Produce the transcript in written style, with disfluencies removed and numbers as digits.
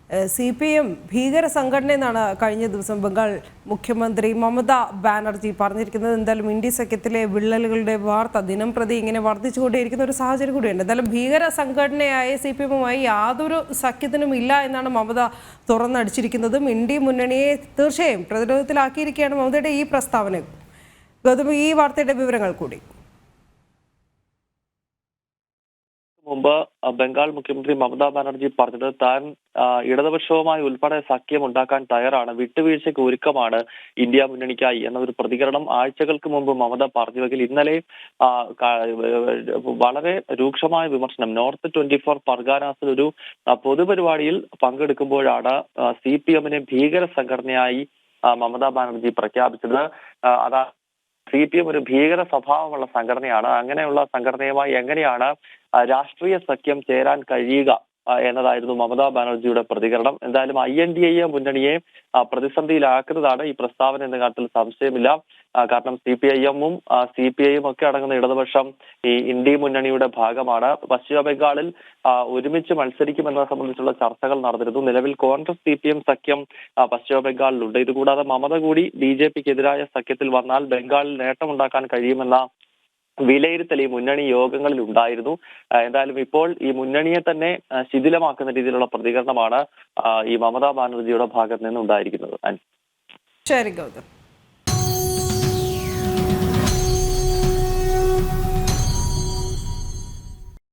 CPM ഭീകര സംഘടന എന്നാണ് കഴിഞ്ഞ ദിവസം ബംഗാൾ മുഖ്യമന്ത്രി മമതാ ബാനർജി പറഞ്ഞിരിക്കുന്നത്. എന്തായാലും ഇന്ത്യ സഖ്യത്തിലെ വിള്ളലുകളുടെ വാർത്ത ദിനം പ്രതി ഇങ്ങനെ വർദ്ധിച്ചുകൊണ്ടേയിരിക്കുന്ന ഒരു സാഹചര്യം കൂടിയുണ്ട്. എന്തായാലും ഭീകര സംഘടനയായ CPM-മായി യാതൊരു സഖ്യത്തിനും ഇല്ല എന്നാണ് മമത തുറന്നടിച്ചിരിക്കുന്നതും. ഇന്ത്യ മുന്നണിയെ തീർച്ചയായും പ്രതിരോധത്തിലാക്കിയിരിക്കുകയാണ് മമതയുടെ ഈ പ്രസ്താവന. ഗൗതം, ഈ വാർത്തയുടെ വിവരങ്ങൾ കൂടി. മുമ്പ് ബംഗാൾ മുഖ്യമന്ത്രി മമതാ ബാനർജി പറഞ്ഞത് താൻ ഇടതുപക്ഷവുമായി ഉൾപ്പെടെ സഖ്യം ഉണ്ടാക്കാൻ തയ്യാറാണ്, വിട്ടുവീഴ്ചയ്ക്ക് ഒരുക്കമാണ് ഇന്ത്യ മുന്നണിക്കായി എന്ന ഒരു പ്രതികരണം ആഴ്ചകൾക്ക് മുമ്പ് മമത പറഞ്ഞുവെങ്കിൽ ഇന്നലെ വളരെ രൂക്ഷമായ വിമർശനം നോർത്ത് 24 പർഗാനാസിൽ ഒരു പൊതുപരിപാടിയിൽ പങ്കെടുക്കുമ്പോഴാണ് CPM-നെ ഭീകര സംഘടനയായി മമതാ ബാനർജി പ്രഖ്യാപിച്ചത്. അതാ CPM ഒരു ഭീകര സ്വഭാവമുള്ള സംഘടനയാണ്, അങ്ങനെയുള്ള സംഘടനയുമായി എങ്ങനെയാണ് രാഷ്ട്രീയ സഖ്യം ചേരാൻ കഴിയുക എന്നതായിരുന്നു മമതാ ബാനർജിയുടെ പ്രതികരണം. എന്തായാലും INDA മുന്നണിയെ പ്രതിസന്ധിയിലാക്കുന്നതാണ് ഈ പ്രസ്താവന എന്ന കാര്യത്തിൽ സംശയമില്ല. കാരണം CPIM-ഉം CPI-യും ഒക്കെ അടങ്ങുന്ന ഇടതുപക്ഷം ഈ ഇന്ത്യ മുന്നണിയുടെ ഭാഗമാണ്. പശ്ചിമ ബംഗാളിൽ ഒരുമിച്ച് മത്സരിക്കുമെന്നത് സംബന്ധിച്ചുള്ള ചർച്ചകൾ നടന്നിരുന്നു. നിലവിൽ കോൺഗ്രസ് CPM സഖ്യം പശ്ചിമ ബംഗാളിലുണ്ട്. ഇതുകൂടാതെ മമത കൂടി BJP-ക്കെതിരായ സഖ്യത്തിൽ വന്നാൽ ബംഗാളിൽ നേട്ടമുണ്ടാക്കാൻ കഴിയുമെന്ന വിലയിരുത്തൽ ഈ മുന്നണി യോഗങ്ങളിൽ ഉണ്ടായിരുന്നു. എന്തായാലും ഇപ്പോൾ ഈ മുന്നണിയെ തന്നെ ശിഥിലമാക്കുന്ന രീതിയിലുള്ള പ്രതികരണമാണ് ഈ മമതാ ബാനർജിയുടെ ഭാഗത്ത് നിന്നുണ്ടായിരിക്കുന്നത്. ശരി ഗൗതം.